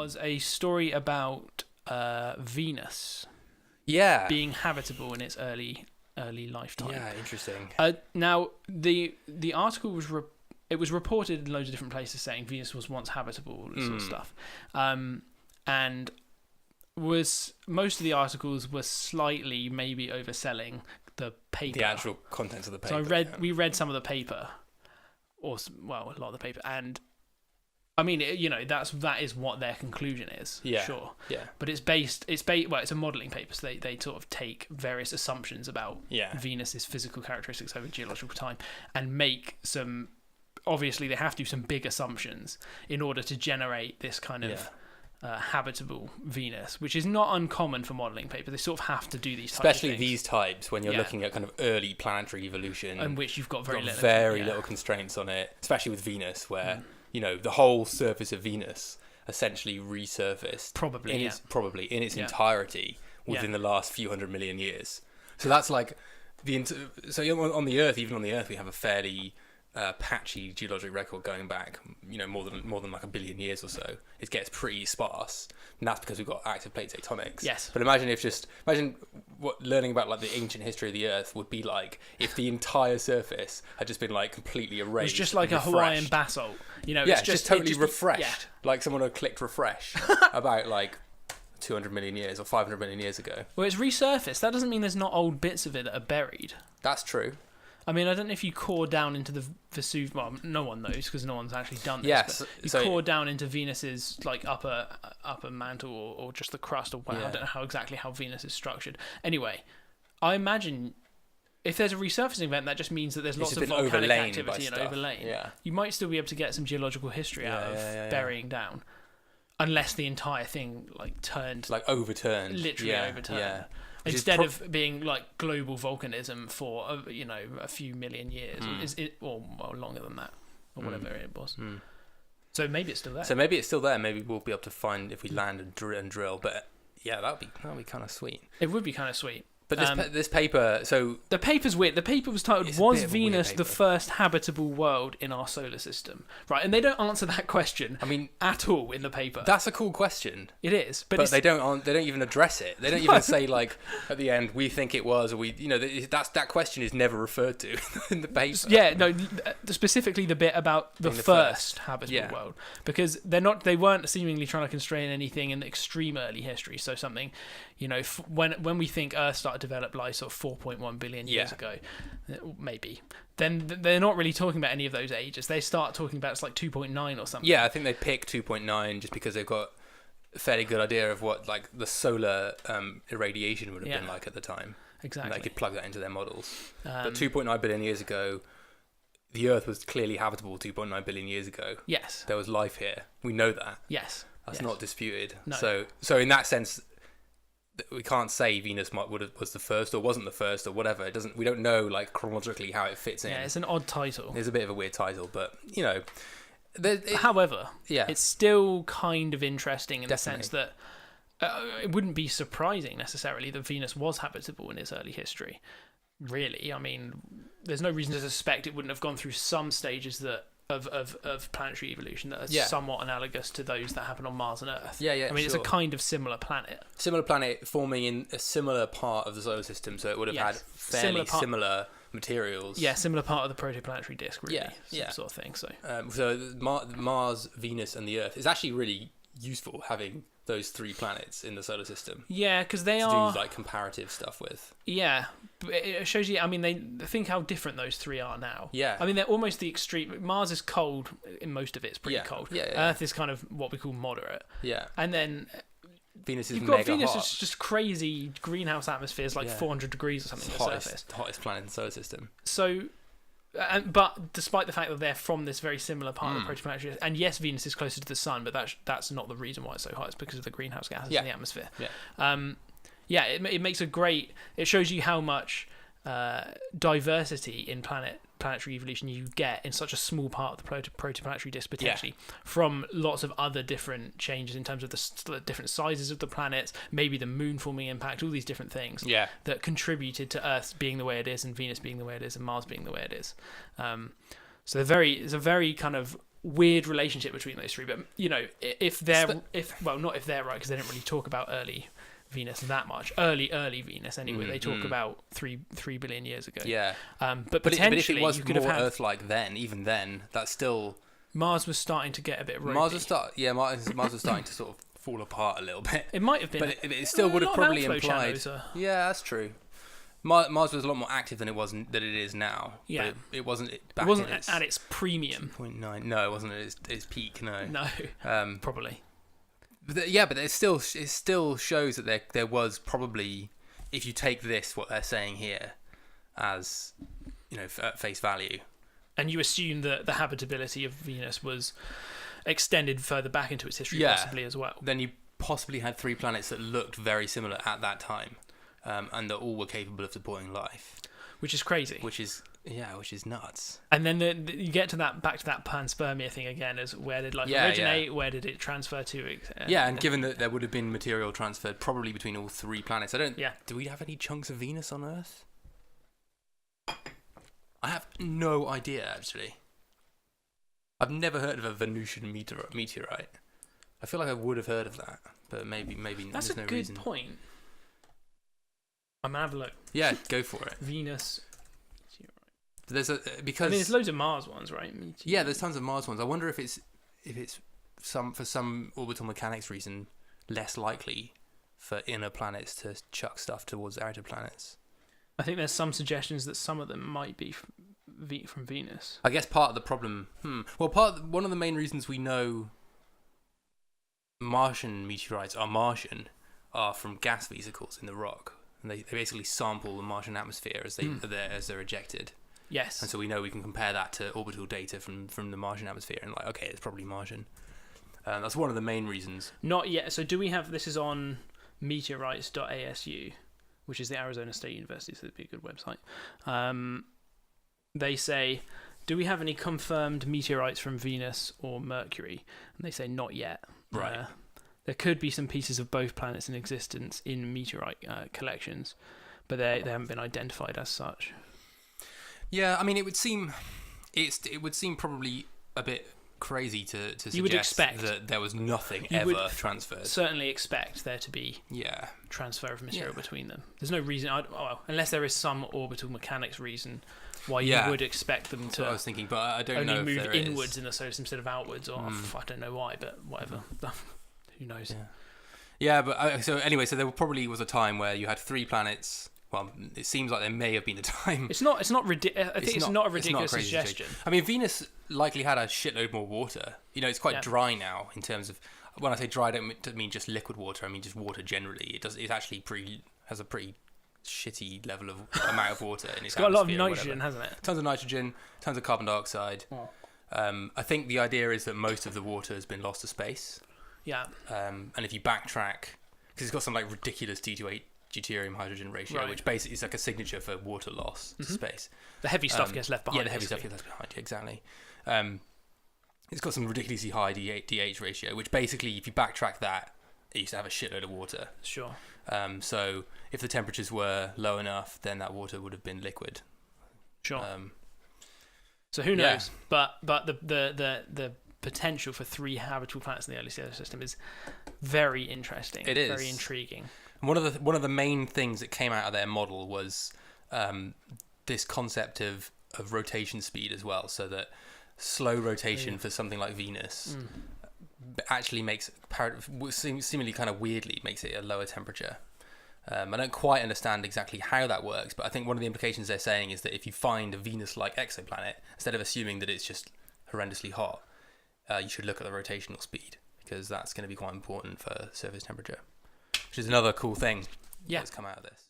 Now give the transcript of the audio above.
was a story about Venus being habitable in its early lifetime. Yeah, interesting. Now, the article was it was reported in loads of different places saying Venus was once habitable, all this sort of stuff, and most of the articles were slightly maybe overselling the paper, the actual contents of the paper. So we read some of the paper, a lot of the paper, and I mean, that is what their conclusion is. Yeah. Sure. Yeah. But it's a modelling paper, so they sort of take various assumptions about Venus's physical characteristics over geological time and make some. Obviously, they have to do some big assumptions in order to generate this kind of habitable Venus, which is not uncommon for modelling paper. They sort of have to do these types especially of things. these types when you're looking at kind of early planetary evolution, in which you've got very little constraints on it, especially with Venus, where the whole surface of Venus essentially resurfaced probably in its entirety within the last few 100 million years. So that's like on the Earth, even on the Earth, we have a fairly patchy geologic record going back, more than like a billion years or so. It gets pretty sparse, and that's because we've got active plate tectonics. Yes. But imagine what learning about like the ancient history of the Earth would be like if the entire surface had just been like completely erased. It's just like a Hawaiian basalt. It's just totally refreshed. Yeah. Like someone had clicked refresh about like 200 million years or 500 million years ago. Well, it's resurfaced. That doesn't mean there's not old bits of it that are buried. That's true. I mean, I don't know if you core down into the Vesuvius. Well, no one knows because no one's actually done this. Yes, but core down into Venus's like upper mantle or just the crust, or I don't know how Venus is structured. Anyway, I imagine if there's a resurfacing event, that just means that there's lots of volcanic activity and overlain. Yeah. You might still be able to get some geological history out of burying down, unless the entire thing overturned, literally overturned. Yeah. Instead of being like global volcanism for a few million years, or longer than that, or whatever it was. So maybe it's still there. Maybe we'll be able to find if we land and drill. But yeah, that'd be kind of sweet. It would be kind of sweet. But this paper, so the paper's weird. The paper was titled "Was Venus the first habitable world in our solar system?" Right, and they don't answer that question. I mean, at all in the paper. That's a cool question. It is, but they don't even address it. They don't even say like at the end we think it was, or that question is never referred to in the paper. Yeah, no, specifically the bit about the first habitable world, because they weren't seemingly trying to constrain anything in the extreme early history. So something, when we think Earth started to develop like sort of 4.1 billion years ago, maybe, then they're not really talking about any of those ages. They start talking about it's like 2.9 or something. Yeah, I think they pick 2.9 just because they've got a fairly good idea of what like the solar irradiation would have been like at the time. Exactly. And they could plug that into their models. But 2.9 billion years ago, the Earth was clearly habitable 2.9 billion years ago. Yes. There was life here. We know that. Yes. That's not disputed. No. So in that sense, we can't say Venus was the first or wasn't the first or whatever. We don't know like chronologically how it fits in. Yeah, it's an odd title. It's a bit of a weird title, but however, it's still kind of interesting in the sense that it wouldn't be surprising necessarily that Venus was habitable in its early history. Really, I mean, there's no reason to suspect it wouldn't have gone through some stages of planetary evolution that are somewhat analogous to those that happen on Mars and Earth. Yeah, I mean, it's a kind of similar planet. Similar planet forming in a similar part of the solar system, so it would have had fairly similar materials. Yeah, similar part of the protoplanetary disk, really. Sort of thing. So, Mars, Venus, and the Earth is actually really useful having those three planets in the solar system. Yeah, because they do like comparative stuff with. Yeah, but it shows you. I mean, they think how different those three are now. Yeah. I mean, they're almost the extreme. Mars is cold in most of it. It's pretty cold. Yeah. Earth is kind of what we call moderate. Yeah. And then Venus is Venus hot. is just crazy greenhouse atmospheres, like 400 degrees or something on the surface. Hottest planet in the solar system. So. But despite the fact that they're from this very similar part of the protoplanetary, and yes, Venus is closer to the sun, but that's not the reason why it's so hot. It's because of the greenhouse gases in the atmosphere. Yeah. It makes a great. It shows you how much diversity in planetary evolution you get in such a small part of the protoplanetary disk, potentially from lots of other different changes in terms of the different sizes of the planets, maybe the moon forming impact, all these different things that contributed to Earth being the way it is, and Venus being the way it is, and Mars being the way it is. So it's a very kind of weird relationship between those three. But if they're not if they're right, because they didn't really talk about early Venus that much. Early Venus anyway. They talk about 3 billion years ago. Yeah. But potentially if it was you could more have had Earth-like then, even then, that's still Mars was starting to get a bit ropey. Mars was starting to sort of fall apart a little bit. It might have been, but it still would have probably implied. Yeah, that's true. Mars was a lot more active than it is now. Yeah, but it wasn't. It wasn't at its premium. 2.9. No, it wasn't at its peak. No. Probably. But it still shows that there was probably, if you take what they're saying here as at face value, and you assume that the habitability of Venus was extended further back into its history, possibly as well. Then you possibly had 3 planets that looked very similar at that time, and that all were capable of supporting life, which is crazy. Which is nuts. And then you get to back to that panspermia thing again, as where did life originate? Where did it transfer to? And given that there would have been material transferred probably between all 3 planets, do we have any chunks of Venus on Earth? I have no idea, actually. I've never heard of a Venusian meteorite. I feel like I would have heard of that, but maybe that's there's no reason. That's a good point. I'm gonna have a look. Yeah, go for it. Venus. There's there's loads of Mars ones, right? Yeah, there's tons of Mars ones. I wonder if it's for some orbital mechanics reason less likely for inner planets to chuck stuff towards outer planets. I think there's some suggestions that some of them might be from Venus. I guess part of the problem. One of the main reasons we know Martian meteorites are Martian are from gas vesicles in the rock, and they basically sample the Martian atmosphere as they're ejected. Yes. And so we know we can compare that to orbital data from the Martian atmosphere, and okay, it's probably Martian. That's one of the main reasons. Not yet. So do we have? This is on meteorites.asu, which is the Arizona State University, so it'd be a good website. They say, do we have any confirmed meteorites from Venus or Mercury? And they say not yet. Right. There could be some pieces of both planets in existence in meteorite collections, but they haven't been identified as such. Yeah, I mean, it would seem probably a bit crazy to suggest you would expect that there was nothing ever transferred. Certainly expect there to be transfer of material between them. There's no reason, unless there is some orbital mechanics reason why you would expect them to. I was thinking, but I don't only know move if there inwards is. In the solar system instead of outwards, or I don't know why, but whatever. Who knows? Yeah, but so there probably was a time where you had 3 planets. Well, it seems like there may have been a time. It's not ridiculous. I think it's not a ridiculous suggestion. I mean, Venus likely had a shitload more water. It's quite dry now in terms of. When I say dry, I don't mean just liquid water. I mean just water generally. It actually has a pretty shitty level of amount of water in its got a lot of atmosphere, nitrogen, hasn't it? Tons of nitrogen, tons of carbon dioxide. I think the idea is that most of the water has been lost to space. Yeah. And if you backtrack, because it's got some ridiculous T2 deuterium hydrogen ratio, which basically is like a signature for water loss to space. The heavy stuff gets left behind. Yeah, the heavy stuff gets left behind. Yeah, exactly. It's got some ridiculously high DH ratio, which basically, if you backtrack that, it used to have a shitload of water. Sure. So if the temperatures were low enough, then that water would have been liquid. Sure. So who knows? But the potential for 3 habitable planets in the early solar system is very interesting. It is very intriguing. One of the main things that came out of their model was this concept of rotation speed as well, so that slow rotation for something like Venus actually makes seemingly kind of weirdly makes it a lower temperature. I don't quite understand exactly how that works, but I think one of the implications they're saying is that if you find a Venus-like exoplanet, instead of assuming that it's just horrendously hot, you should look at the rotational speed, because that's going to be quite important for surface temperature. Which is another cool thing that's come out of this.